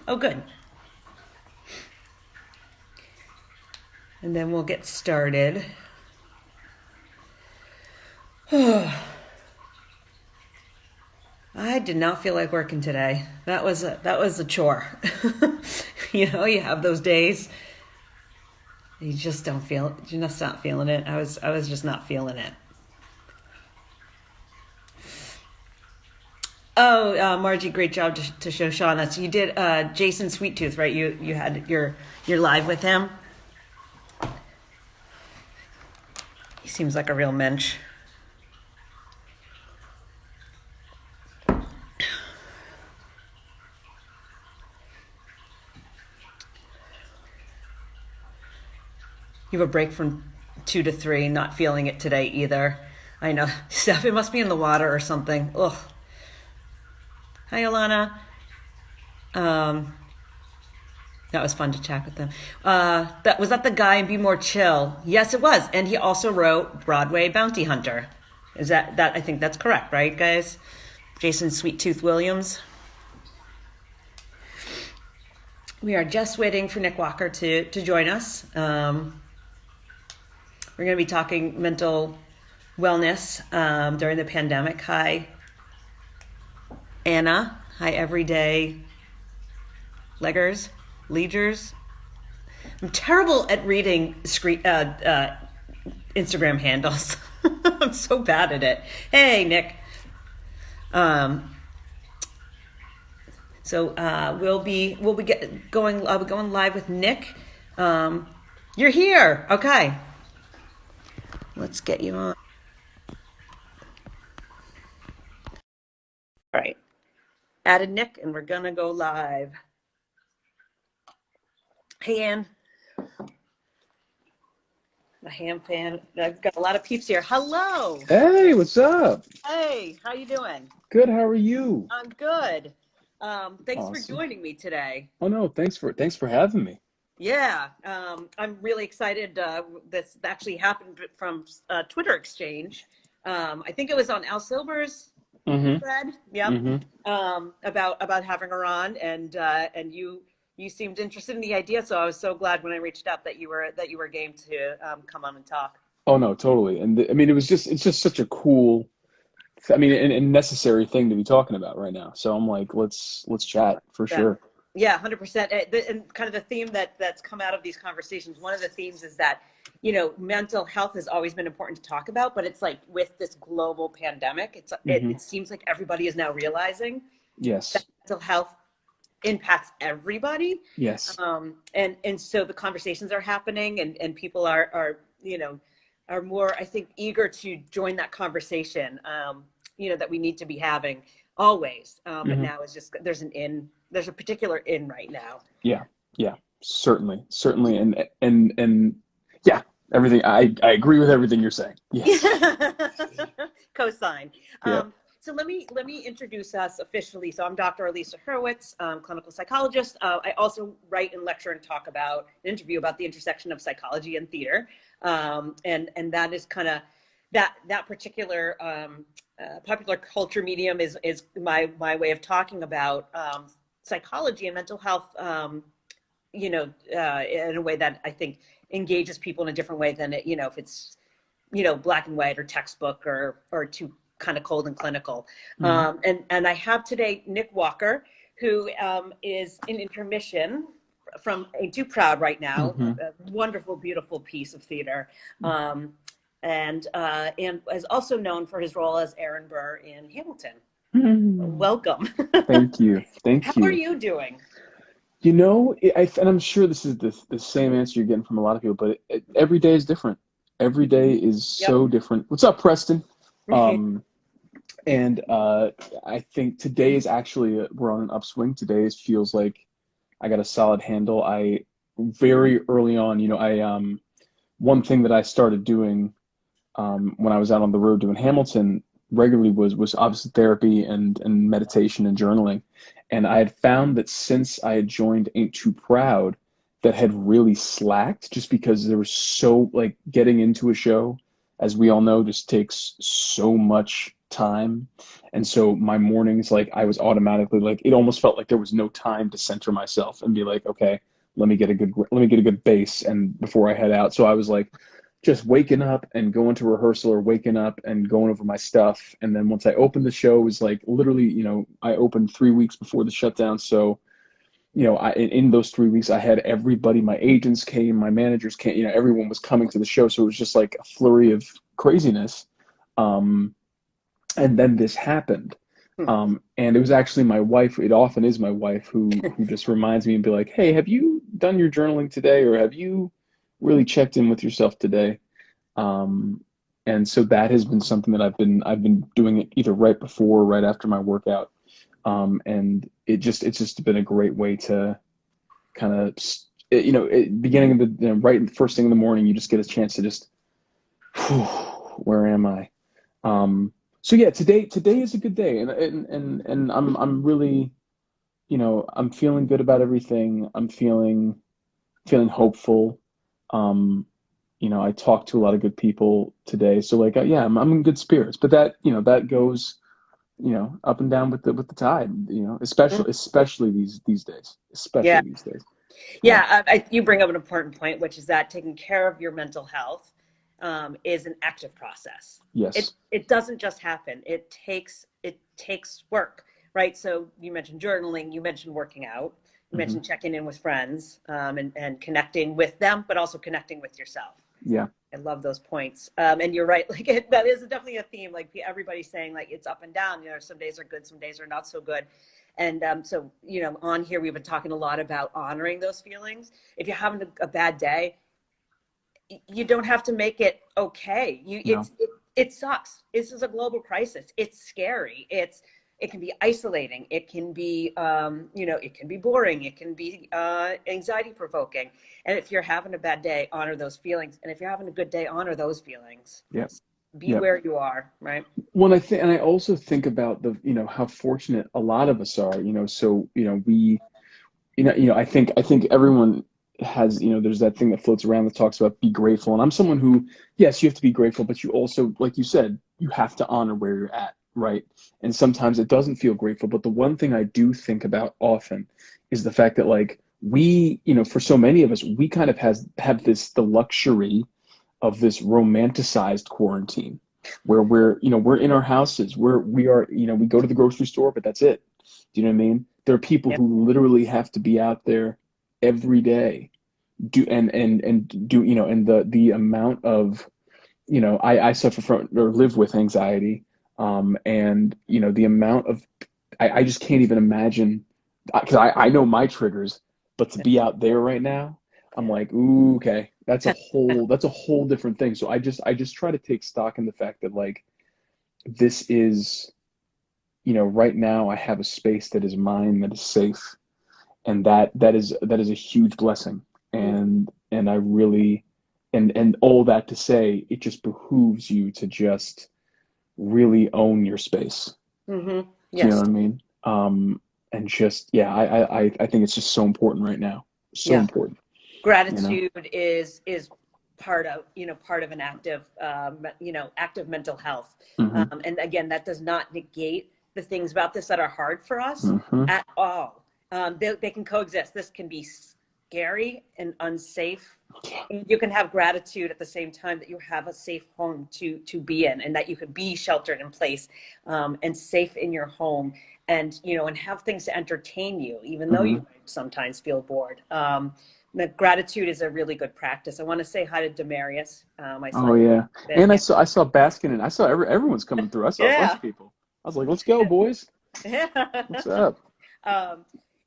Oh, good. And then we'll get started. I did not feel like working today. That was a chore. You have those days you just don't feel you're just not feeling it. I was just not feeling it. Oh, Margie, great job to show Sean. That's you did Jason Sweet Tooth, right? You had your live with him. He seems like a real mensch. You have a break from 2 to 3, not feeling it today either. I know. Steph, it must be in the water or something. Ugh. Hi, Alana. Um, that was fun to chat with them. That was that the guy in Be More Chill? Yes, it was, and he also wrote Broadway Bounty Hunter. Is that? I think that's correct, right, guys? Jason Sweet Tooth Williams. We are just waiting for Nik Walker to join us. We're going to be talking mental wellness during the pandemic. Hi, Anna. Hi, everyday leggers, leaders. I'm terrible at reading Instagram handles. I'm so bad at it. Hey, Nick. Um, so I'll be going live with Nick. You're here. Okay. Let's get you on. All right. Added Nick, and we're gonna go live. Hey, Ann. The ham fan. I've got a lot of peeps here. Hello. Hey, what's up? Hey, how you doing? Good, how are you? I'm good. Thanks for Awesome. joining me today. Oh no, thanks for having me. Yeah, I'm really excited. This actually happened from Twitter exchange. I think it was on Al Silver's Mm-hmm. thread. Yep. Mm-hmm. About having her on, and you seemed interested in the idea. So I was so glad when I reached out that you were game to come on and talk. Oh no, totally. And I mean it's just such a cool, I mean, and necessary thing to be talking about right now. So I'm like, let's chat for Yeah. sure. Yeah, 100%. And kind of the theme that's come out of these conversations, one of the themes is that, mental health has always been important to talk about, but it's like with this global pandemic, Mm-hmm. it seems like everybody is now realizing that Yes. mental health impacts everybody. Yes. And so the conversations are happening, and people are more, I think, eager to join that conversation, that we need to be having always. But Mm-hmm. now is just, there's a particular in right now. Yeah. Yeah. Certainly. Certainly. And yeah, everything I agree with everything you're saying. Yes. Cosign. Yeah. So let me introduce us officially. So I'm Dr. Alisa Hurwitz, clinical psychologist. I also write and lecture and talk about, interview about the intersection of psychology and theater, and that is kind of that particular popular culture medium is my way of talking about psychology and mental health. In a way that I think engages people in a different way than if it's black and white or textbook or too kind of cold and clinical. Mm-hmm. And I have today Nik Walker, who is in intermission from Ain't Too Proud right now, Mm-hmm. a wonderful, beautiful piece of theater, and is also known for his role as Aaron Burr in Hamilton. Mm-hmm. Welcome. Thank you. How Thank are you. you doing? You know, and I'm sure this is the same answer you're getting from a lot of people, but every day is different. Every day is Yep. so different. What's up, Preston? Um, and I think today is actually we're on an upswing. Today feels like I got a solid handle. I very early on, one thing that I started doing when I was out on the road doing Hamilton regularly was obviously therapy and meditation and journaling. And I had found that since I had joined Ain't Too Proud, that had really slacked just because there was so like getting into a show, as we all know, just takes so much time. And so my mornings, like I was automatically like, it almost felt like there was no time to center myself and be like, okay, let me get a good base and before I head out. So I was like just waking up and going to rehearsal or waking up and going over my stuff. And then once I opened the show, it was like literally, I opened 3 weeks before the shutdown. So, in those 3 weeks, I had everybody, my agents came, my managers came, everyone was coming to the show. So it was just like a flurry of craziness. And then this happened. And it was actually my wife, it often is my wife who just reminds me and be like, hey, have you done your journaling today? Or have you really checked in with yourself today? And so that has been something that I've been doing it either right before or right after my workout. And it's just been a great way to kind of, beginning of the, right first thing in the morning, you just get a chance to just, where am I? So yeah, today is a good day, and I'm really, I'm feeling good about everything. I'm feeling hopeful. I talked to a lot of good people today, so like, yeah, I'm in good spirits. But that, that goes, up and down with the tide, especially these days, Yeah. these days. Yeah, you bring up an important point, which is that taking care of your mental health is an active process. Yes. It doesn't just happen. It takes work, right? So you mentioned journaling, you mentioned working out, you mentioned checking in with friends, and connecting with them, but also connecting with yourself. Yeah. I love those points. And you're right. Like that is definitely a theme. Like everybody's saying, like it's up and down. Some days are good, some days are not so good. And so, on here, we've been talking a lot about honoring those feelings. If you're having a bad day, you don't have to make it okay. It sucks. This is a global crisis. It's scary. It can be isolating. It can be, it can be boring. It can be anxiety provoking. And if you're having a bad day, honor those feelings. And if you're having a good day, honor those feelings. Yep. Be where you are, right? Well, I also think about the, how fortunate a lot of us are, so, we, I think everyone has, there's that thing that floats around that talks about be grateful. And I'm someone who, yes, you have to be grateful, but you also, like you said, you have to honor where you're at, right? And sometimes it doesn't feel grateful. But the one thing I do think about often is the fact that like we, for so many of us, we kind of have the luxury of this romanticized quarantine where we're in our houses, where we are, we go to the grocery store, but that's it. Do you know what I mean? There are people who literally have to be out there every day do and do, and the amount of, I suffer from or live with anxiety. And the amount of, I just can't even imagine, because I know my triggers, but to be out there right now, I'm like, ooh, okay, that's a whole different thing. So I just try to take stock in the fact that like, this is, right now I have a space that is mine, that is safe. And that is a huge blessing. And I really, and all that to say, it just behooves you to just really own your space. Mm-hmm. Yes. Do you know what I mean? And just, yeah, I think it's just so important right now. So important. Gratitude is part of an active, active mental health. And again, that does not negate the things about this that are hard for us at all. They can coexist. This can be scary and unsafe. And you can have gratitude at the same time that you have a safe home to be in, and that you could be sheltered in place and safe in your home, and and have things to entertain you, even though you sometimes feel bored. The gratitude is a really good practice. I want to say hi to Demarius. Oh yeah, and I saw Baskin, and I saw everyone's coming through. I saw a bunch of people. I was like, let's go, boys. What's up?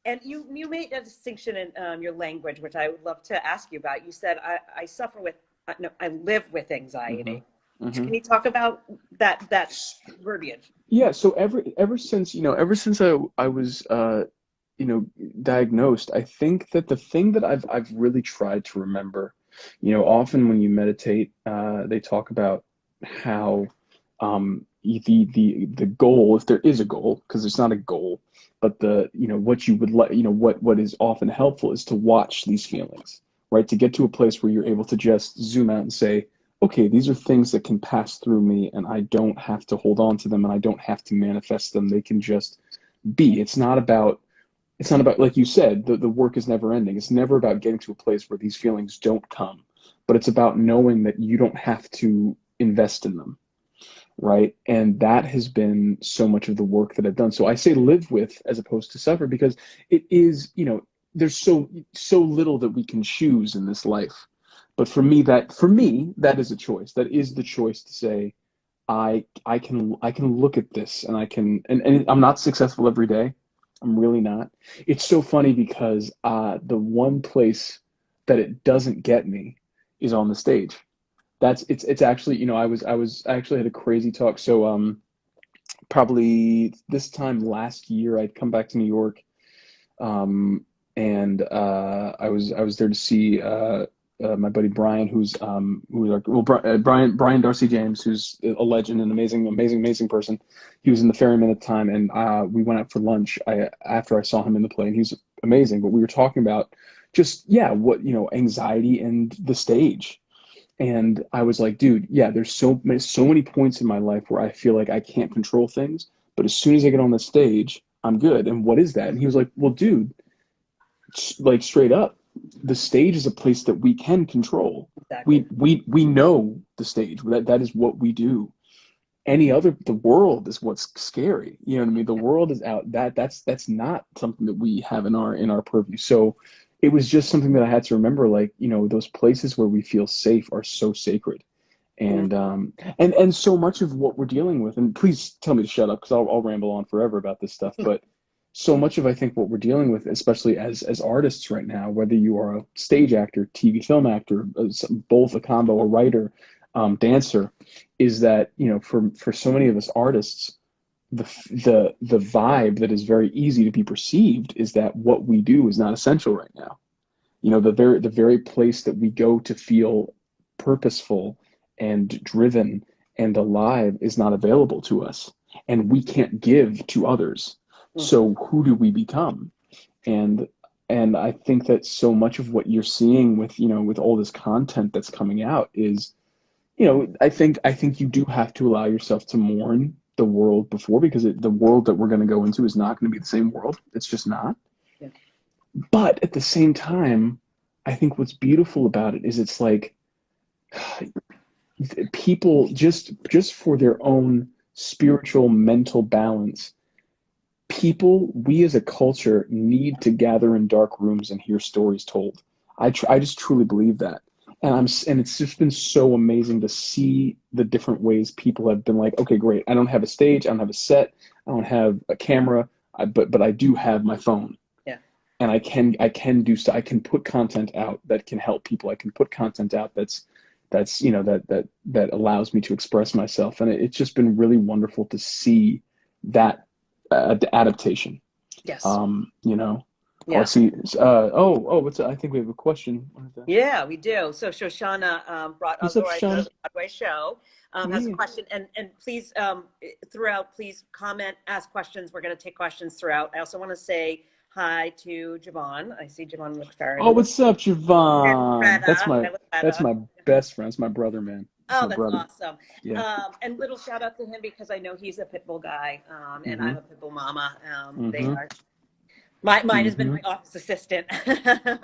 And you made a distinction in your language, which I would love to ask you about. You said, I live with anxiety. Can you talk about that verbiage? Yeah. So ever since I was diagnosed, I think that the thing that I've really tried to remember, often when you meditate, they talk about how the goal, if there is a goal, because it's not a goal, but what you would like, what is often helpful is to watch these feelings, right? To get to a place where you're able to just zoom out and say, okay, these are things that can pass through me, and I don't have to hold on to them, and I don't have to manifest them. They can just be. It's not about, like you said, the work is never ending. It's never about getting to a place where these feelings don't come, but it's about knowing that you don't have to invest in them, right? And that has been so much of the work that I've done. So I say live with as opposed to suffer, because it is, there's so little that we can choose in this life. But for me, that is a choice. That is the choice to say, I can look at this, and and I'm not successful every day. I'm really not. It's so funny because the one place that it doesn't get me is on the stage. It's actually, I actually had a crazy talk. So probably this time last year, I'd come back to New York, and I was there to see my buddy Brian, Brian Darcy James, who's a legend, an amazing person. He was in the Ferryman at the time, and we went out for lunch. After I saw him in the play, and he was amazing. But we were talking about just anxiety and the stage. And I was like, dude, yeah, there's so many points in my life where I feel like I can't control things, but as soon as I get on the stage, I'm good. And what is that? And he was like, well, dude, like straight up, the stage is a place that we can control. Exactly. We know the stage. That is what we do. The world is what's scary. You know what I mean? The world is out. That's not something that we have in our purview. So it was just something that I had to remember, like, those places where we feel safe are so sacred. And and so much of what we're dealing with, and please tell me to shut up, because I'll ramble on forever about this stuff, but so much of, I think, what we're dealing with, especially as artists right now, whether you are a stage actor, TV film actor, both a combo, a writer, dancer, is that, for so many of us artists, the vibe that is very easy to be perceived is that what we do is not essential right now. The very place that we go to feel purposeful and driven and alive is not available to us, and we can't give to others. So who do we become? And I think that so much of what you're seeing with all this content that's coming out is, I think you do have to allow yourself to mourn the world before, because the world that we're going to go into is not going to be the same world. It's just not. Yeah. But at the same time, I think what's beautiful about it is it's like people just for their own spiritual, mental balance, we as a culture need to gather in dark rooms and hear stories told. I just truly believe that. And it's just been so amazing to see the different ways people have been like, okay, great. I don't have a stage. I don't have a set. I don't have a camera, but I do have my phone. Yeah. And I can do stuff. I can put content out that can help people. I can put content out that allows me to express myself. And it's just been really wonderful to see that adaptation. Yes. Yeah. I see. I think we have a question. Yeah, we do. So Shoshana brought What's up, the Shoshana? Broadway show. Has a question, and please throughout, please comment, ask questions. We're going to take questions throughout. I also want to say hi to Javon. I see Javon McFerrin. Oh, what's up, Javon? That's my Greta. best friend. That's my brother, man. That's awesome. Yeah. And little shout out to him, because I know he's a pit bull guy, and I'm a pit bull mama. They are. Mine has been my office assistant.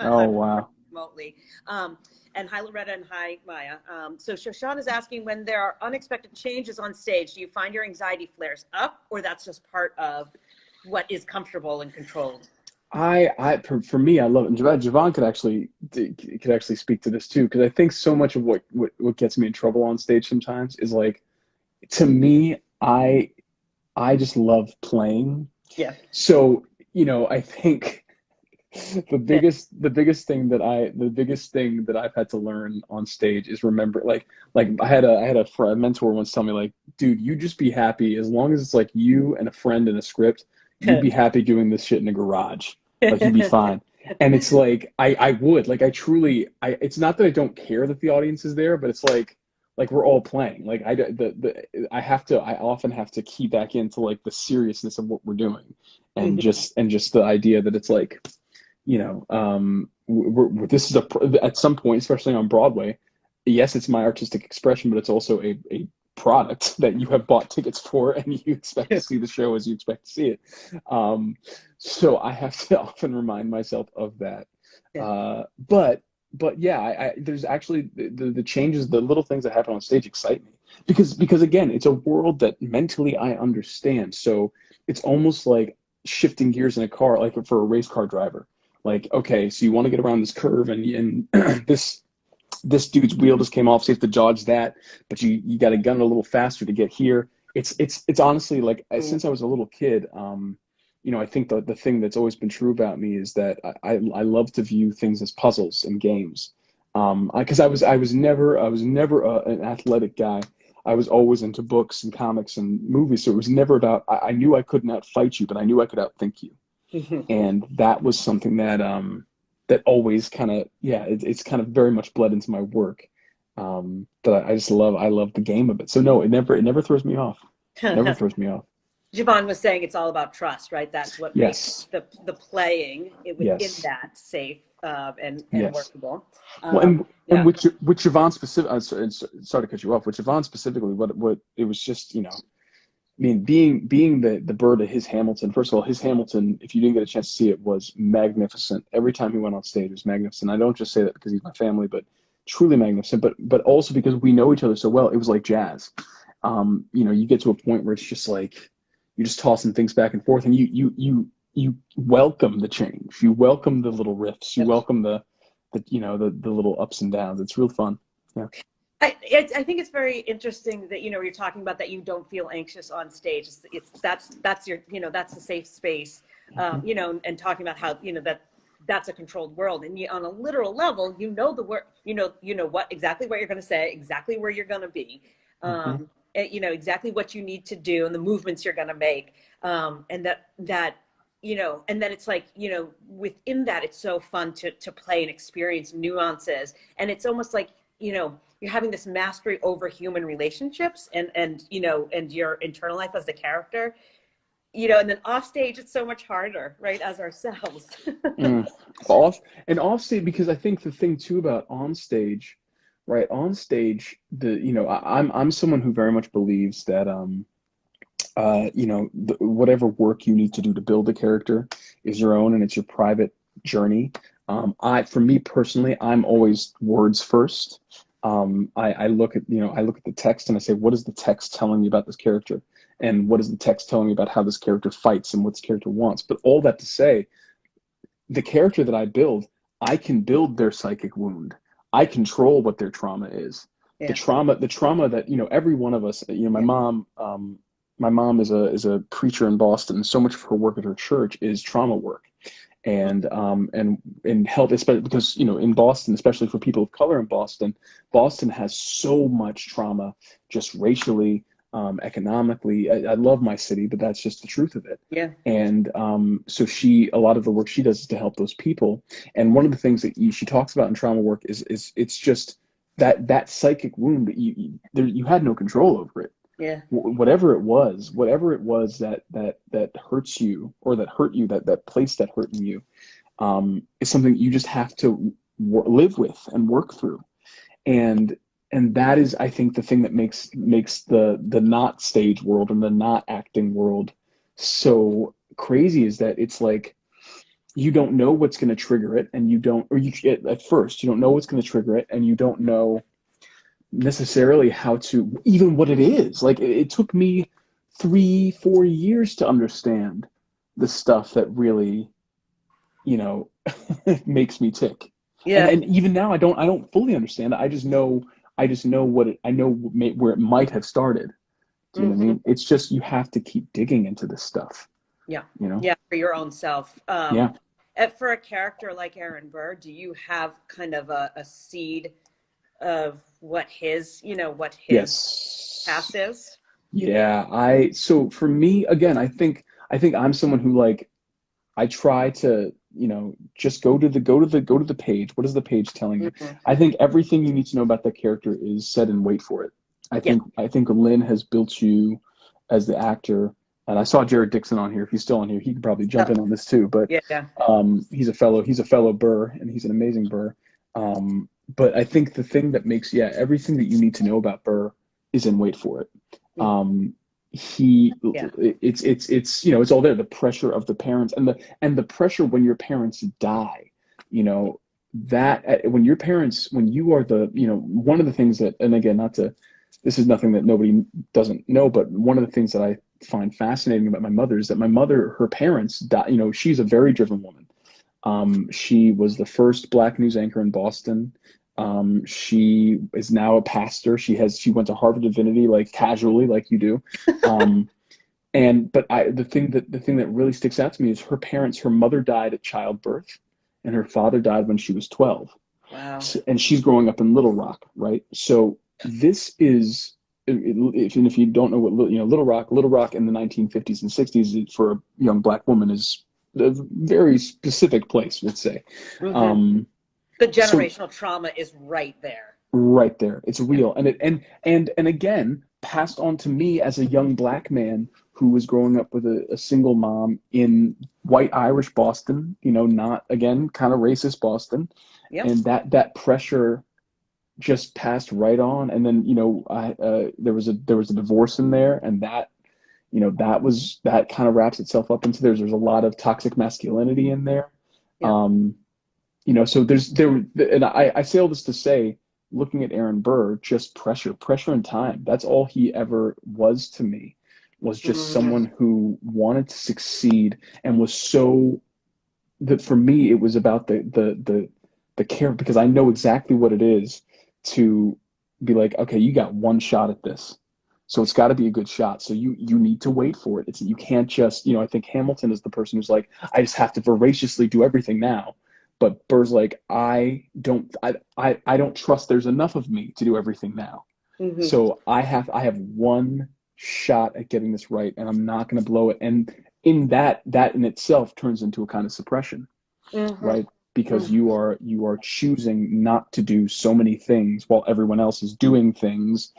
Oh, wow. Remotely. And hi, Loretta, and hi, Maya. So Shoshan is asking, when there are unexpected changes on stage, do you find your anxiety flares up, or that's just part of what is comfortable and controlled? For me, I love it. And Javon could actually speak to this too, because I think so much of what gets me in trouble on stage sometimes is, like, to me, I just love playing. Yeah. So, I think the biggest thing that I've had to learn on stage is remember, like I had a mentor once tell me, like, dude, you just be happy as long as it's like you and a friend and a script. You'd be happy doing this shit in a garage. Like, you'd be fine. And it's like I would, like, it's not that I don't care that the audience is there, but it's like we're all playing. Like, I often have to key back into, like, the seriousness of what we're doing, and just the idea that it's like, this is at some point, especially on Broadway, yes, it's my artistic expression, but it's also a product that you have bought tickets for, and you expect to see the show as you expect to see it. Um, so I have to often remind myself of that. Yeah. But yeah, there's actually the changes, the little things that happen on stage excite me because again, it's a world that mentally I understand. So it's almost like shifting gears in a car, like for a race car driver. Like, okay, so you want to get around this curve, and this dude's wheel just came off, so you have to dodge that, but you got to gun it a little faster to get here. It's honestly like since I was a little kid, I think the thing that's always been true about me is that I love to view things as puzzles and games. Because I was never an athletic guy. I was always into books and comics and movies, so it was never about. I knew I couldn't outfight you, but I knew I could outthink you, and that was something that that always kind of it's kind of very much bled into my work. But I love the game of it. So no, it never throws me off. Never throws me off. Javon was saying it's all about trust, right? That's what Yes. makes the playing within Yes. that safe and Yes. workable. Well, and with Javon specific, sorry to cut you off. With Javon specifically, what it was just, I mean, being the bird of his Hamilton. First of all, his Hamilton, if you didn't get a chance to see it, was magnificent. Every time he went on stage, it was magnificent. I don't just say that because he's my family, but truly magnificent. But also because we know each other so well, it was like jazz. You get to a point where it's just like you're just tossing things back and forth, and you welcome the change. You welcome the little riffs. You welcome the little ups and downs. It's real fun. Yeah. I think it's very interesting that you're talking about that you don't feel anxious on stage. That's your that's a safe space, and talking about how that's a controlled world, and on a literal level, the word, exactly what you're going to say, exactly where you're going to be, exactly what you need to do, and the movements you're going to make, and that. And then it's like, within that, it's so fun to play and experience nuances. And it's almost like, you're having this mastery over human relationships and your internal life as the character, and then off stage, it's so much harder, right? As ourselves. Off stage, because I think the thing too about on stage, right? On stage, I'm someone who very much believes that, whatever work you need to do to build a character is your own, and it's your private journey. For me personally, I'm always words first. I look at the text and I say, what is the text telling me about this character? And what is the text telling me about how this character fights and what this character wants? But all that to say, the character that I build, I can build their psychic wound. I control what their trauma is. Yeah. The trauma that, every one of us, my mom is a preacher in Boston, and so much of her work at her church is trauma work, and help, especially because in Boston, especially for people of color in Boston has so much trauma, just racially, economically. I love my city, but that's just the truth of it. Yeah. And so a lot of the work she does is to help those people. And one of the things that she talks about in trauma work is it's just that psychic wound that you had no control over it. Yeah. Whatever it was that hurts you, or that hurt you, that place that hurt you, is something you just have to live with and work through. And that is, I think, the thing that makes the not stage world and the not acting world so crazy, is that it's like you don't know what's going to trigger it, and at first you don't know what's going to trigger it, and you don't know necessarily how to, even what it is. Like it took me 3-4 years to understand the stuff that really makes me tick. Yeah. And even now I don't fully understand it. I just know where it might have started. Do you know what I mean? It's just, you have to keep digging into this stuff. Yeah. Yeah, for your own self. For a character like Aaron Burr, do you have kind of a seed of what his Yes. past is? Yeah, so for me, again, I think I'm someone who, like, I try to, just go to the page. What is the page telling you? I think everything you need to know about that character is said, and wait for it. I think Lynn has built you as the actor. And I saw Jared Dixon on here. If he's still on here, he could probably jump in on this too. But he's a fellow Burr, and he's an amazing Burr. but I think the thing that makes, yeah, everything that you need to know about Burr is in Wait For It. Mm. He, Yeah. it's, you know, it's all there. The pressure of the parents and the pressure when your parents die, you know, that when your parents, when you are the, you know, one of the things that, and again, not to, this is nothing that nobody doesn't know, but one of the things that I find fascinating about my mother is that my mother, her parents died, you know, she's a very driven woman. She was the first Black news anchor in Boston. She is now a pastor. She went to Harvard Divinity like casually, like you do. Um, but the thing that really sticks out to me is her parents. Her mother died at childbirth, and her father died when she was 12. Wow. So, and she's growing up in Little Rock, right? So this is if you don't know what you know, Little Rock in the 1950s and 60s for a young Black woman is a very specific place, let's say. Hmm. Um, The so generational trauma is right there. right there, it's Yeah. real, and again, passed on to me as a young Black man who was growing up with a single mom in white Irish Boston, you know, not again kind of racist Boston, Yep. and that pressure just passed right on. And then, you know, there was a divorce in there, and that, you know, that kind of wraps itself up into there's a lot of toxic masculinity in there. Yep. Um, you know, so and I say all this to say, looking at Aaron Burr, just pressure and time. That's all he ever was to me, was just Hmm. someone who wanted to succeed and was so that for me it was about the care, because I know exactly what it is to be like, okay, you got one shot at this. So it's got to be a good shot. So you need to wait for it. You can't just, you know, I think Hamilton is the person who's like, I just have to voraciously do everything now. But Burr's like, I don't trust there's enough of me to do everything now. Hmm. So I have one shot at getting this right, and I'm not going to blow it. And in that in itself turns into a kind of suppression, Hmm. right? Because Hmm. you are choosing not to do so many things while everyone else is doing things,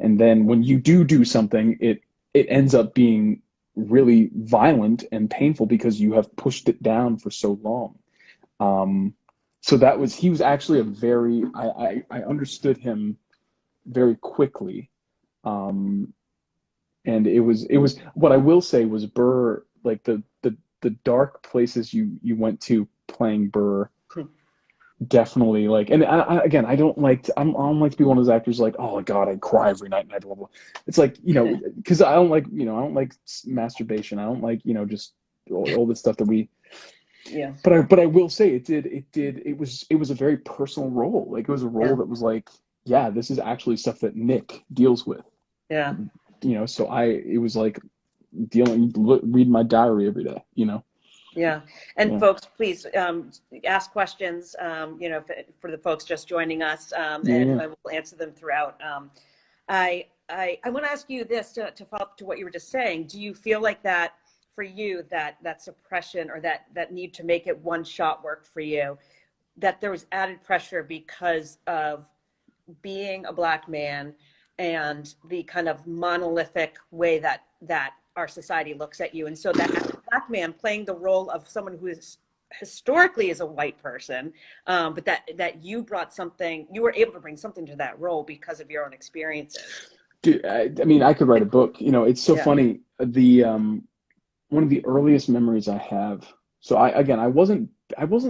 and then when you do something, it ends up being really violent and painful because you have pushed it down for so long. Um, so he was actually a very I understood him very quickly. Um, and it was what I will say was Burr, like the dark places you went to playing Burr, definitely, like, and again, I don't like to be one of those actors like, oh God, I cry every night and I blah blah. It's like, you know, because I don't like, you know, I don't like masturbation, I don't like, you know, just all this stuff that we, Yeah. but I will say it was a very personal role. Like it was a role Yeah. that was like, yeah, this is actually stuff that Nick deals with, Yeah. you know. So it was like read my diary every day, you know. Yeah. And Yeah, folks, please ask questions, you know, for the folks just joining us, yeah, and yeah. I will answer them throughout. I want to ask you this to follow up to what you were just saying. Do you feel like that for you, that suppression or that need to make it one shot work for you, that there was added pressure because of being a Black man and the kind of monolithic way that our society looks at you, and so that as a Black man playing the role of someone who is historically is a white person, but that you brought something, you were able to bring something to that role because of your own experiences. Dude, I mean, I could write a book. You know, it's so Yeah. funny. The one of the earliest memories I have. So I wasn't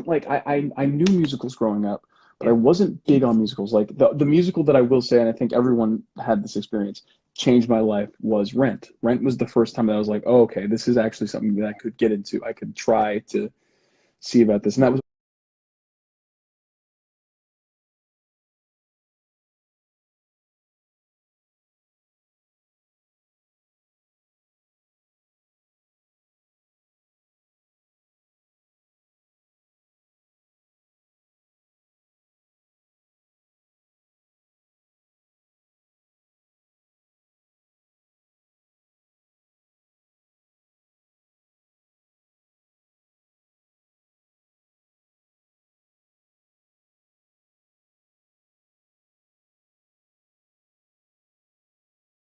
like I knew musicals growing up, but I Yeah. wasn't big on musicals. Like the musical that I will say, and I think everyone had this experience, changed my life, was Rent. Rent was the first time that I was like, oh, okay, this is actually something that I could get into. I could try to see about this, and that was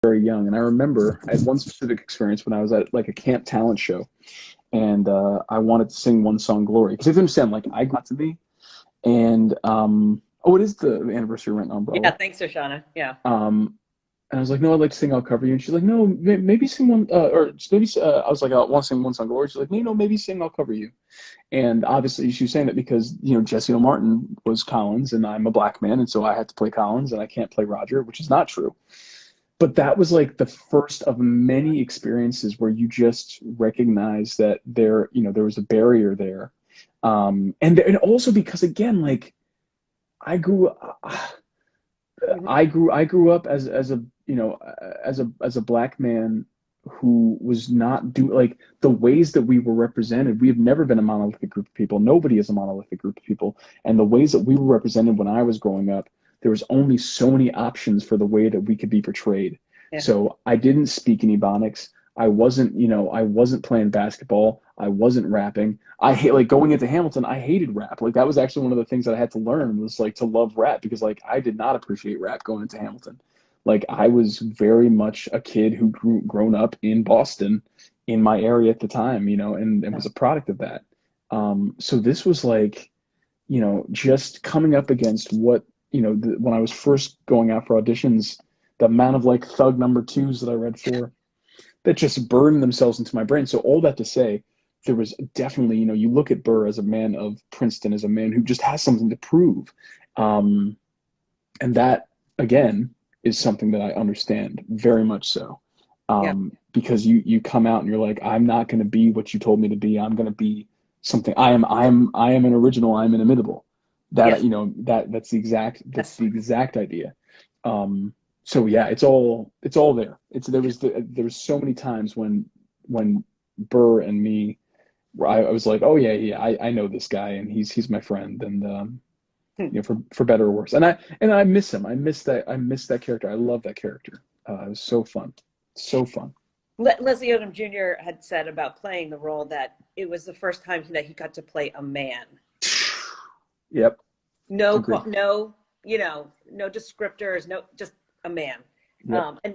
very young. And I remember I had one specific experience when I was at like a camp talent show, and I wanted to sing one song, Glory, because if you understand, like I got to me. And Oh, it is the anniversary rent on Yeah, Broadway. thanks, Shoshana. Yeah. Um, and I was like, no, I'd like to sing I'll Cover You. And she's like, no, maybe sing one, or maybe, I was like, I want to sing one song, Glory. She's like, no, maybe sing I'll Cover You. And obviously she was saying that because, Jesse L. Martin was Collins and I'm a black man. And so I had to play Collins and I can't play Roger, which is not true. But that was like the first of many experiences where you just recognize that there was a barrier there. And also because again, like I grew, Mhm. I grew up as a as a black man who was not like the ways that we were represented. We have never been a monolithic group of people. Nobody is a monolithic group of people. And the ways that we were represented when I was growing up, there was only so many options for the way that we could be portrayed. Yeah. So I didn't speak in Ebonics. I wasn't playing basketball. I wasn't rapping. I hate like going into Hamilton. I hated rap. Like that was actually one of the things that I had to learn was like to love rap because like I did not appreciate rap going into Hamilton. Like I was very much a kid who grown up in Boston, in my area at the time, and was a product of that. So this was like, just coming up against what, when I was first going out for auditions, the amount of like thug number twos that I read for that just burned themselves into my brain. So all that to say, there was definitely, you look at Burr as a man of Princeton, as a man who just has something to prove. And that, again, is something that I understand very much so. Yeah. Because you come out and you're like, I'm not going to be what you told me to be. I'm going to be something. I am an original. I'm inimitable. That, Yes. that's Yes. the exact idea. So yeah, it's all there. There was so many times when Burr and me, I was like, oh yeah, I know this guy and he's my friend, and for better or worse. And I miss him. I miss that character. I love that character. It was so fun. So fun. Leslie Odom Jr. had said about playing the role that it was the first time that he got to play a man. Yep. No, Agreed. no, no descriptors, no, just a man. Yep. And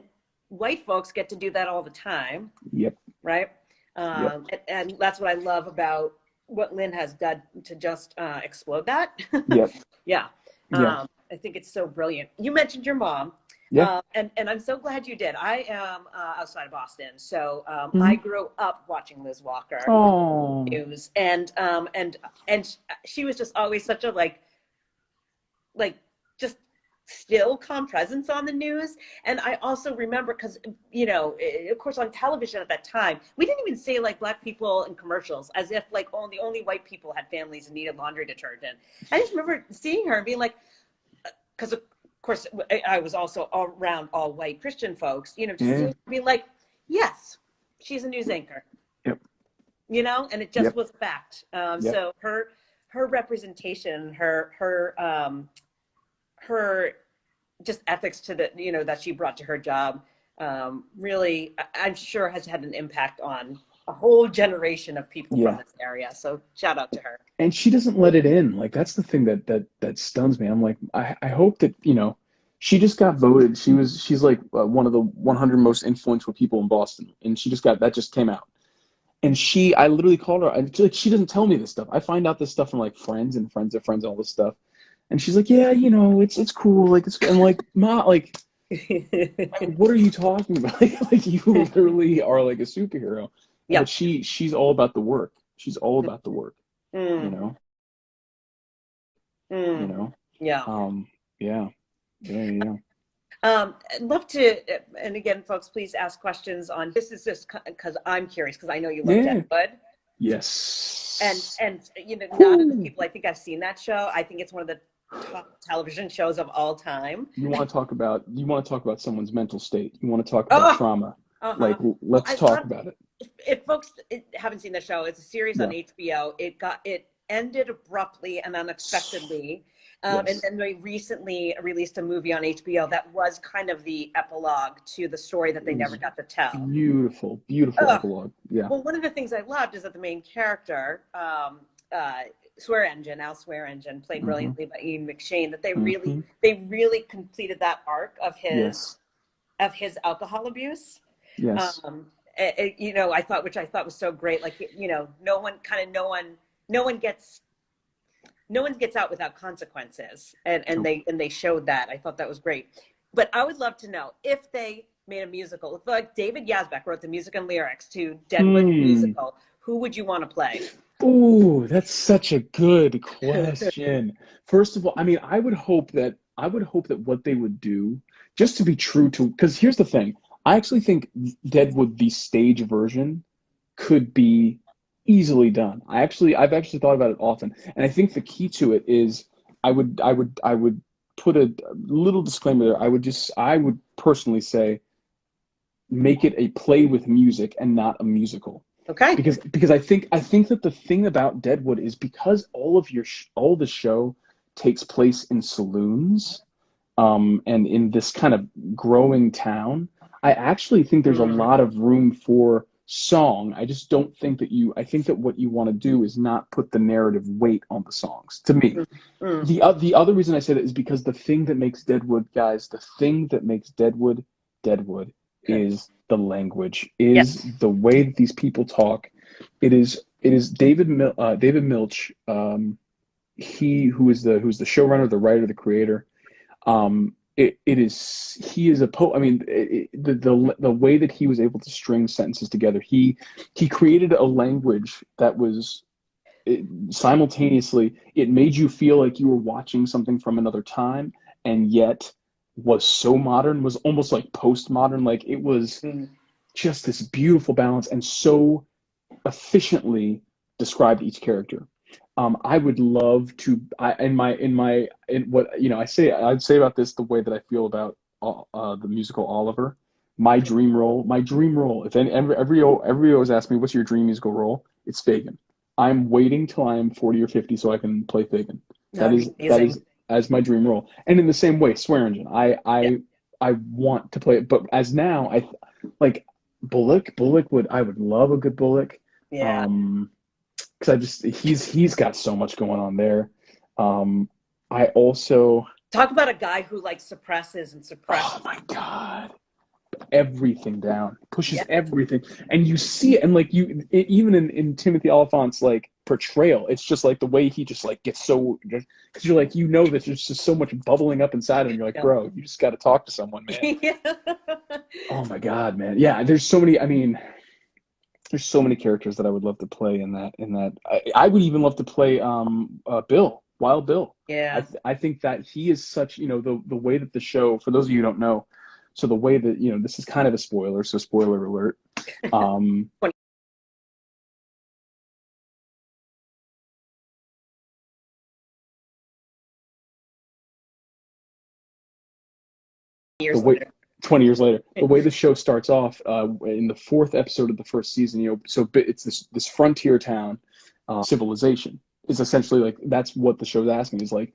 white folks get to do that all the time, Yep. right? Yep. And that's what I love about what Lynn has done to just explode that. Yep. Yeah. Yeah. I think it's so brilliant. You mentioned your mom. Yeah. And I'm so glad you did. I am outside of Boston, so I Mm-hmm. grew up watching Liz Walker Oh. news, and she was just always such a like just still calm presence on the news. And I also remember because of course on television at that time we didn't even say like black people in commercials as if like only white people had families and needed laundry detergent. I just remember seeing her and being like, because of course I was also all around all white Christian folks, just Yeah. seeing her being like, yes, she's a news anchor, Yep. and it just Yep. was fact. Yep. So her representation, her just ethics to the that she brought to her job, really I'm sure has had an impact on a whole generation of people from Yeah. this area. So shout out to her. And she doesn't let it in. Like that's the thing that stuns me. I'm like, I hope that she just got voted. She's like one of the 100 most influential people in Boston, and that just came out. And I literally called her. She doesn't tell me this stuff. I find out this stuff from like friends and friends of friends and all this stuff. And she's like, yeah, it's cool. Like I'm like, Ma, like what are you talking about? Like you literally are like a superhero. Yeah. But she's all about the work. She's all about the work. You Mm, know. You mm, know. yeah. Yeah. Yeah. I'd love to, and again, folks, please ask questions on this. Is just because I'm curious, because I know you love Yeah. Deadwood, Yes. and not enough Whew. people. I think I've seen that show. I think it's one of the top television shows of all time. You want to talk about someone's mental state. You want to talk about Oh, trauma. Like uh-huh. Well, let's talk about it. if folks haven't seen the show, it's a series on Yeah. HBO. It ended abruptly and unexpectedly. And Yes. then they recently released a movie on HBO that was kind of the epilogue to the story that It they never was got to tell. beautiful, beautiful Ugh. epilogue. Yeah. Well, one of the things I loved is that the main character, Al Swear Engine, played Mm-hmm. brilliantly by Ian McShane, that Mm-hmm. they really completed that arc of Yes. his alcohol abuse. Yes. Um, which I thought was so great. Like, no one gets no one gets out without consequences, and they showed that. I thought that was great. But I would love to know if they made a musical, if like David Yazbek wrote the music and lyrics to Deadwood musical, who would you want to play? Ooh, that's such a good question. First of all, I mean, I would hope that what they would do, just to be true to, because here's the thing, I actually think Deadwood, the stage version, could be easily done. I've actually thought about it often, and I think the key to it is I would put a little disclaimer there. I would personally say make it a play with music and not a musical. Okay. Because I think that the thing about Deadwood is because all the show takes place in saloons, and in this kind of growing town, I actually think there's a lot of room for song. I just don't think that I think that what you want to do is not put the narrative weight on the songs, to me. The other reason I say that is because the thing that makes Deadwood, guys, the thing that makes Deadwood Deadwood is the language, is the way that these people talk. It is David Milch, who's the showrunner, the writer, the creator. He is a poet. I mean, the way that he was able to string sentences together, he created a language that was simultaneously, it made you feel like you were watching something from another time, and yet was so modern, was almost like postmodern. Like, it was just this beautiful balance, and so efficiently described each character. I would love to. I'd say about this the way that I feel about the musical Oliver. My dream role. If everybody always asks me, "What's your dream musical role?" It's Fagin. I'm waiting till I'm 40 or 50 so I can play Fagin. That is as my dream role. And in the same way, Swearingen. I want to play it, but as now, I like Bullock. I would love a good Bullock. Yeah. Because he's got so much going on there. I also talk about a guy who like suppresses. Oh my God, everything down, pushes everything, and you see it, and like even in Timothy Oliphant's like portrayal, it's just like the way he just like gets so, because you're like, that there's just so much bubbling up inside of him. You're like, bro, you just got to talk to someone, man. Oh my God, man. Yeah, there's so many. I mean, there's so many characters that I would love to play in that. I would even love to play Bill, Wild Bill. Yeah. I think that he is such, the way that the show, for those of you who don't know, so the way that, this is kind of a spoiler, so spoiler alert. 20 years later. 20 years later, the way the show starts off in the 4th episode of the 1st season, so it's this frontier town, civilization is essentially like, that's what the show's asking, is like,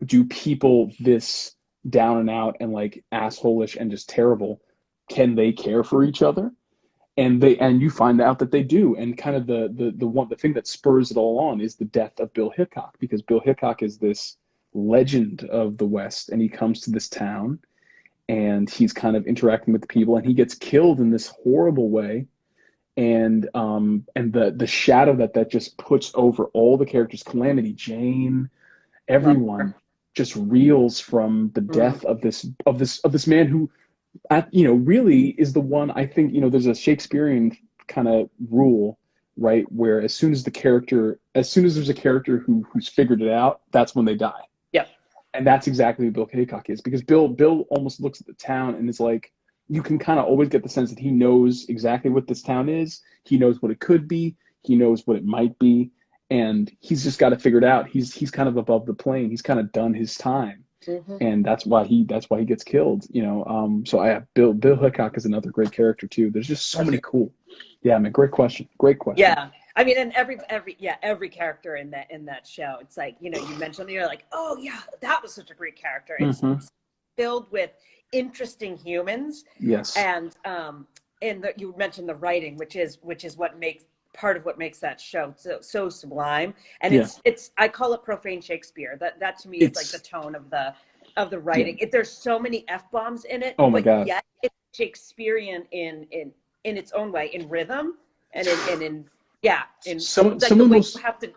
do people this down and out and like assholish and just terrible, can they care for each other? And you find out that they do. And kind of the thing that spurs it all on is the death of Bill Hickok, because Bill Hickok is this legend of the West, and he comes to this town, and he's kind of interacting with the people, and he gets killed in this horrible way. And the shadow that just puts over all the characters, Calamity Jane, everyone just reels from the death of this man who, really is the one. I think, there's a Shakespearean kind of rule, right, where as soon as there's a character who's figured it out, that's when they die. And that's exactly who Bill Hickok is, because Bill almost looks at the town and is like, you can kind of always get the sense that he knows exactly what this town is. He knows what it could be. He knows what it might be. And he's just got to figure it out. He's kind of above the plane. He's kind of done his time. And that's why he gets killed, So Bill Hickok is another great character too. There's just so many cool. Yeah, man, great question. Yeah. I mean, and every character in that show, it's like, you mentioned, you're like, oh yeah, that was such a great character. It's filled with interesting humans. Yes. And you mentioned the writing, which is part of what makes that show so sublime. And it's I call it profane Shakespeare. That to me is like the tone of the writing. There's so many F-bombs in it. Oh my God. Yet it's Shakespearean in its own way, in rhythm and in some of the the way most, you have to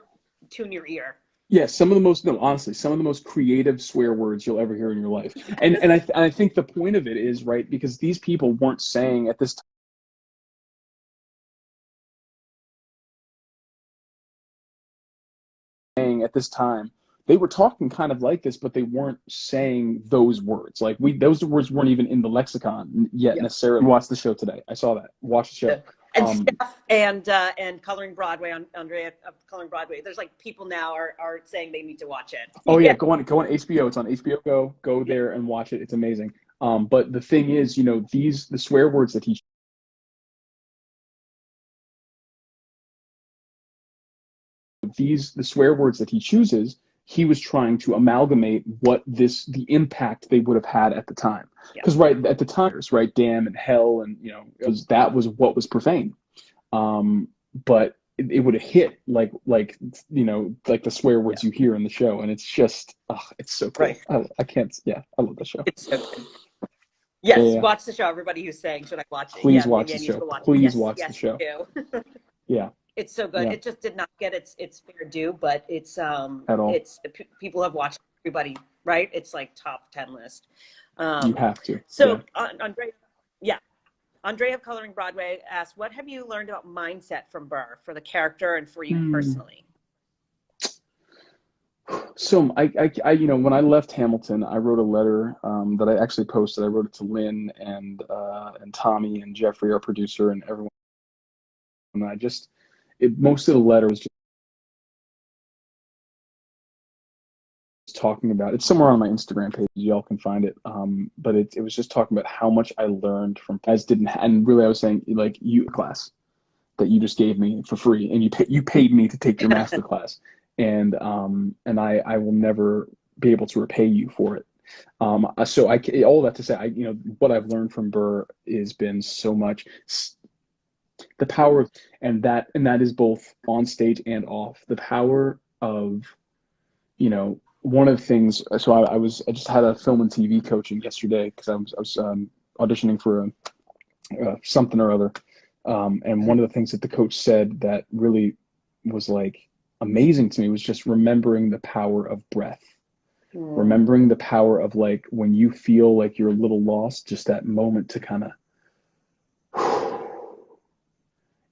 tune your ear. Yeah, some of the most, no, honestly, some of the most creative swear words you'll ever hear in your life. And I think the point of it is, right, because these people weren't saying at this time, they were talking kind of like this, but they weren't saying those words. Like those words weren't even in the lexicon yet Yeah. necessarily. Watch the show today. I saw that. Watch the show. And Steph and Coloring Broadway on Andrea of Coloring Broadway. There's like people now are saying they need to watch it. Oh yeah, go on HBO. It's on HBO Go. Go there and watch it. It's amazing. But the thing is, the swear words that the swear words that he chooses, he was trying to amalgamate the impact they would have had at the time. Because right at the time, right, damn and hell, and that was what was profane. But it would have hit like the swear words you hear in the show, and it's just it's so cool. Right. I can't. Yeah, I love the show. It's so good. Yes, watch the show. Everybody who's saying, should I watch it? Please watch the show. Please watch the show. Yeah. It's so good. Yeah. It just did not get its fair due, but it's at all. People have watched everybody, right? It's like top 10 list. You have to. So Andrea of Coloring Broadway asked, what have you learned about mindset from Burr for the character and for you personally? So I when I left Hamilton, I wrote a letter that I actually posted. I wrote it to Lynn and Tommy and Jeffrey, our producer, and everyone. And most of the letter was just talking about, it's somewhere on my Instagram page, y'all can find it, but it was just talking about how much I learned from, and really I was saying, like, class that you just gave me for free, and you paid me to take your master class, and I will never be able to repay you for it. So all that to say, what I've learned from Burr has been so much the power, and that is both on stage and off, the power of, one of the things. So I just had a film and TV coaching yesterday because I was auditioning for something or other, and one of the things that the coach said that really was like amazing to me was just remembering the power of breath, remembering the power of, like, when you feel like you're a little lost, just that moment to kind of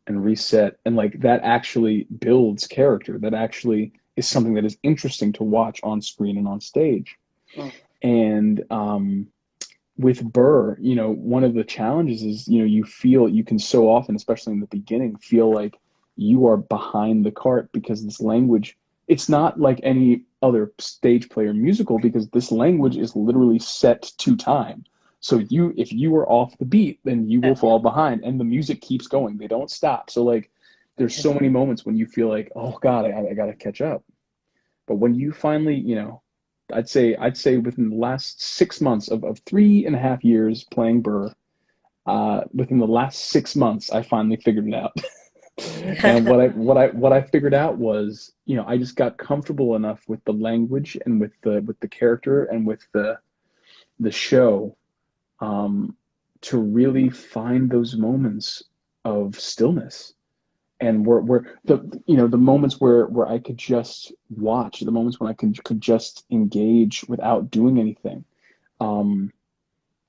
and reset, and like that actually builds character. That actually is something that is interesting to watch on screen and on stage. And with Burr, one of the challenges is, you can so often, especially in the beginning, feel like you are behind the cart because this language, it's not like any other stage play or musical, because this language is literally set to time. So if you are off the beat, then you will fall behind, and the music keeps going. They don't stop. So like, there's so many moments when you feel like, oh God, I got to catch up. But when you finally, I'd say within the last 6 months of 3.5 years playing Burr, within the last 6 months, I finally figured it out. And what I figured out was, I just got comfortable enough with the language and with the character and with the show, to really find those moments of stillness, and where the moments where I could just watch, the moments when I could just engage without doing anything, and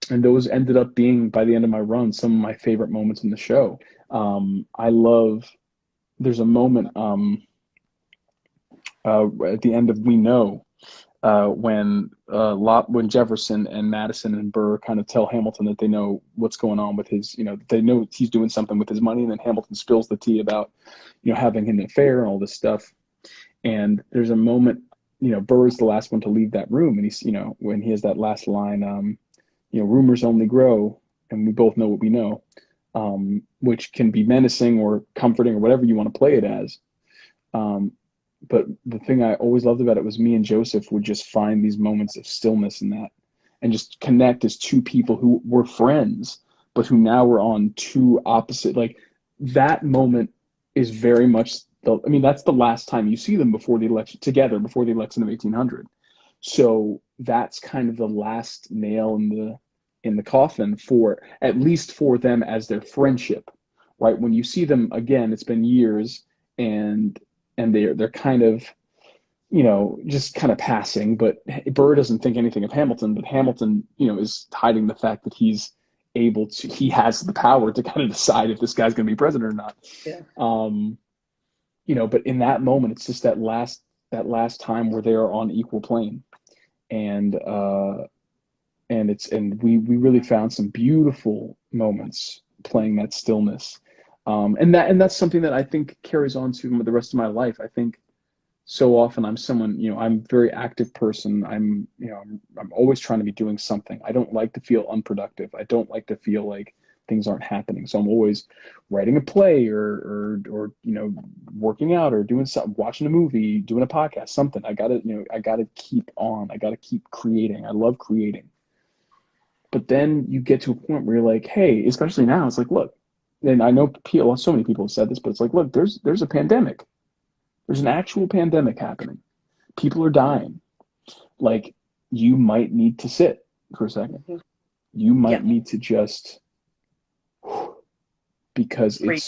those ended up being, by the end of my run, some of my favorite moments in the show. There's a moment at the end of We Know, when Jefferson and Madison and Burr kind of tell Hamilton that they know what's going on with his, they know he's doing something with his money, and then Hamilton spills the tea about, having an affair and all this stuff. And there's a moment, Burr's the last one to leave that room, and he's, when he has that last line, rumors only grow, and we both know what we know, which can be menacing or comforting or whatever you want to play it as. But the thing I always loved about it was me and Joseph would just find these moments of stillness in that, and just connect as two people who were friends, but who now were on two opposite, like, that moment is very much that's the last time you see them before the election of 1800. So that's kind of the last nail in the coffin, for at least for them, as their friendship, right? When you see them again, it's been years, and they're kind of, just kind of passing. But Burr doesn't think anything of Hamilton, but Hamilton, is hiding the fact that he has the power to kind of decide if this guy's going to be president or not. Yeah. But in that moment, it's just that last time where they are on equal plane, and we really found some beautiful moments playing that stillness, and that's something that I think carries on to the rest of my life. I think so often I'm someone, I'm a very active person. I'm always trying to be doing something. I don't like to feel unproductive. I don't like to feel like things aren't happening. So I'm always writing a play or working out or doing something, watching a movie, doing a podcast, something. I gotta keep on. I gotta keep creating. I love creating. But then you get to a point where you're like, hey, especially now, it's like, look, and I know so many people have said this, but it's like, look, there's a pandemic. There's an actual pandemic happening. People are dying. Like, you might need to sit for a second. You might need to just, because there's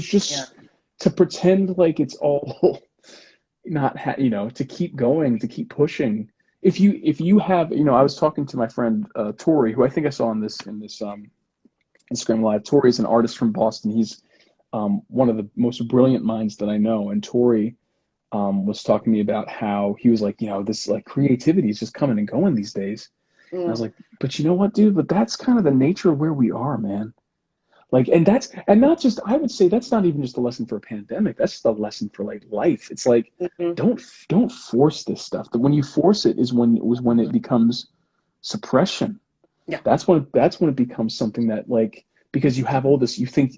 just to pretend like it's all not, to keep going, to keep pushing. If you have, I was talking to my friend, Tori, who I think I saw in this Instagram Live. Tori is an artist from Boston. He's one of the most brilliant minds that I know. And Tori was talking to me about how he was like, this like creativity is just coming and going these days. And I was like, but you know what, dude? But that's kind of the nature of where we are, man. Like, and not just, I would say that's not even just a lesson for a pandemic. That's just a lesson for like life. It's like, don't force this stuff. That when you force it is when it becomes suppression. Yeah. That's when it becomes something that, like, because you have all this, you think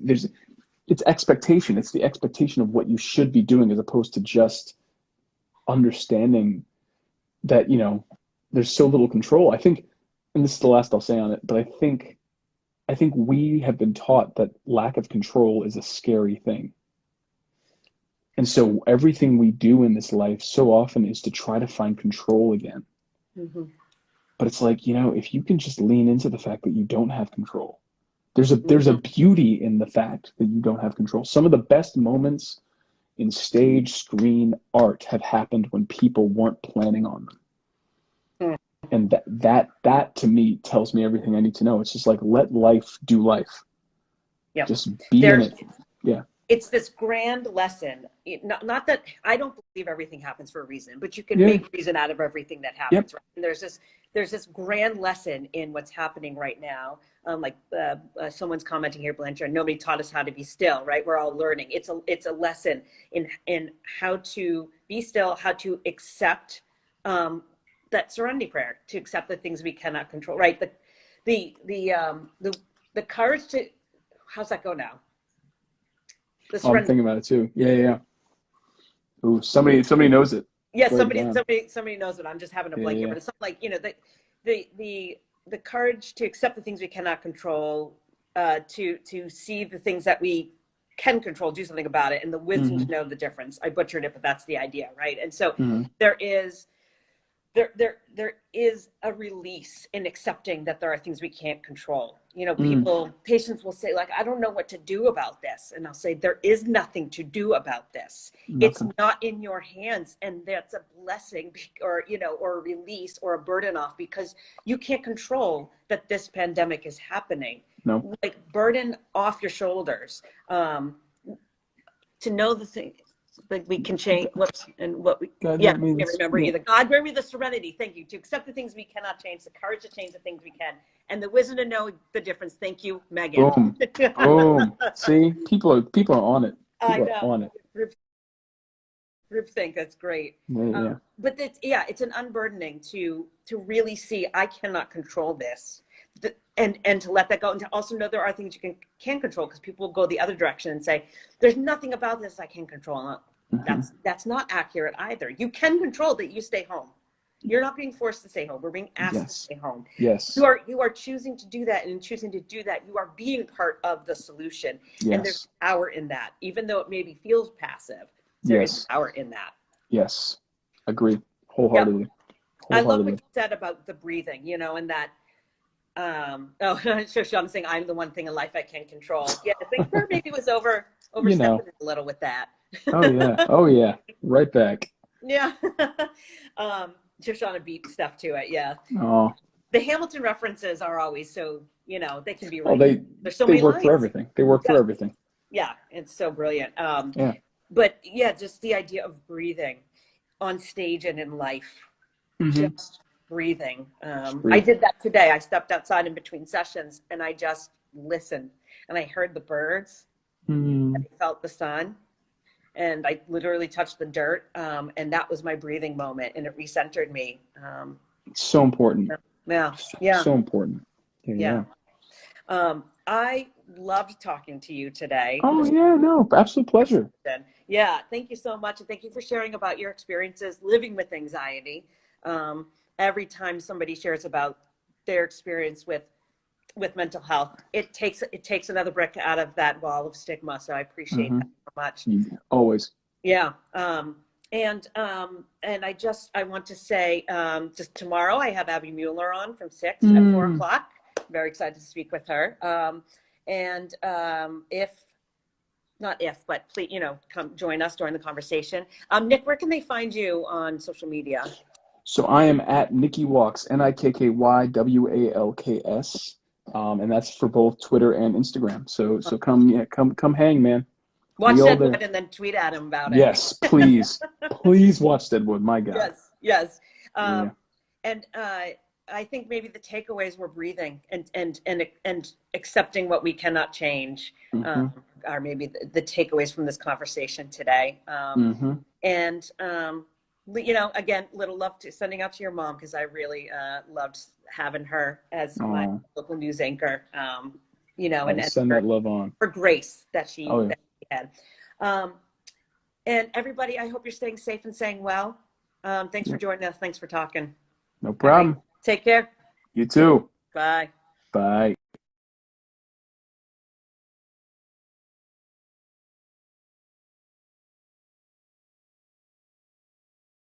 it's expectation. It's the expectation of what you should be doing, as opposed to just understanding that, there's so little control. I think, and this is the last I'll say on it, but I think we have been taught that lack of control is a scary thing. And so everything we do in this life so often is to try to find control again. But it's like, if you can just lean into the fact that you don't have control, there's a beauty in the fact that you don't have control. Some of the best moments in stage, screen, art have happened when people weren't planning on them. And that to me tells me everything I need to know. It's just like, let life do life. Yeah. Just be in it. Yeah. It's this grand lesson. Not that I don't believe everything happens for a reason, but you can make reason out of everything that happens. Right? And there's this grand lesson in what's happening right now. Someone's commenting here, Blanchard. Nobody taught us how to be still. Right? We're all learning. It's a lesson in how to be still, how to accept that serenity prayer, to accept the things we cannot control. Right? The courage to, how's that go now? I'm thinking about it too. Yeah. Ooh, somebody knows it. Yeah, somebody knows it. I'm just having a blank here, but it's something like, the courage to accept the things we cannot control, to see the things that we can control, do something about it, and the wisdom to know the difference. I butchered it, but that's the idea, right? And so there is a release in accepting that there are things we can't control. Patients will say, like, I don't know what to do about this. And I'll say, there is nothing to do about this. Nothing. It's not in your hands. And that's a blessing, or a release or a burden off, because you can't control that this pandemic is happening. No. Like, burden off your shoulders, to know the thing. Like, we can change can't remember either. God, grant me the serenity, thank you, to accept the things we cannot change, the courage to change the things we can, and the wisdom to know the difference. Thank you, Megan. Boom. See, people are on it. I know. On it. Groupthink, that's great. Yeah. But it's an unburdening to really see, I cannot control this, and to let that go, and to also know there are things you can control, because people will go the other direction and say, there's nothing about this I can control. That's not accurate either. You can control that you stay home. You're not being forced to stay home. We're being asked to stay home. Yes. You are choosing to do that, and in choosing to do that, you are being part of the solution. Yes. And there's power in that, even though it maybe feels passive. There is power in that. Yes. Agree. Wholeheartedly. Yep. I love what you said about the breathing, and that, so Sean's saying, I'm the one thing in life I can control. Yeah, I think maybe was over a little with that. Oh yeah. Oh yeah. Right back. Yeah. Just on a beat stuff to it. Yeah. Oh. The Hamilton references are always so, they can be Oh, right. There's so they many work for lines. everything. They work for Yeah. everything. Yeah. It's so brilliant. Yeah. But yeah, just the idea of breathing on stage and in life, Mm-hmm. just breathing. Just I breathe. did that today. I stepped outside in between sessions and I just listened and I heard the birds. Mm. I felt the sun and I literally touched the dirt. And that was my breathing moment and it recentered me. So important. Yeah. So, Yeah. so important. Yeah. Yeah. Yeah. I loved talking to you today. Oh yeah. No. Absolute pleasure. Yeah, thank you so much. And thank you for sharing about your experiences living with anxiety. Every time somebody shares about their experience with mental health, it takes another brick out of that wall of stigma. So I appreciate Mm-hmm. that so much. Always. Yeah. And I want to say just tomorrow I have Abby Mueller on from 6 at 4 Mm. o'clock. Very excited to speak with her. And if not if, but please, come join us during the conversation. Nik, where can they find you on social media? So I am at Nikki Walks, NIKKYWALKS, and that's for both Twitter and Instagram. So come hang, man. Watch We all Deadwood there. and then tweet at him about it. Yes, please, please watch Deadwood. My God. Yes, yes. Yeah. And I think maybe the takeaways were breathing and accepting what we cannot change Mm-hmm. are maybe the takeaways from this conversation today. Mm-hmm. And again, little love to sending out to your mom because I really loved having her as my Oh, local news anchor. I'll And send that love on. for grace Oh yeah. that she had. And everybody, I hope you're staying safe and staying well. Thanks for Yeah. joining us. Thanks for talking. No All right. problem. Take care. You too. Bye. Bye.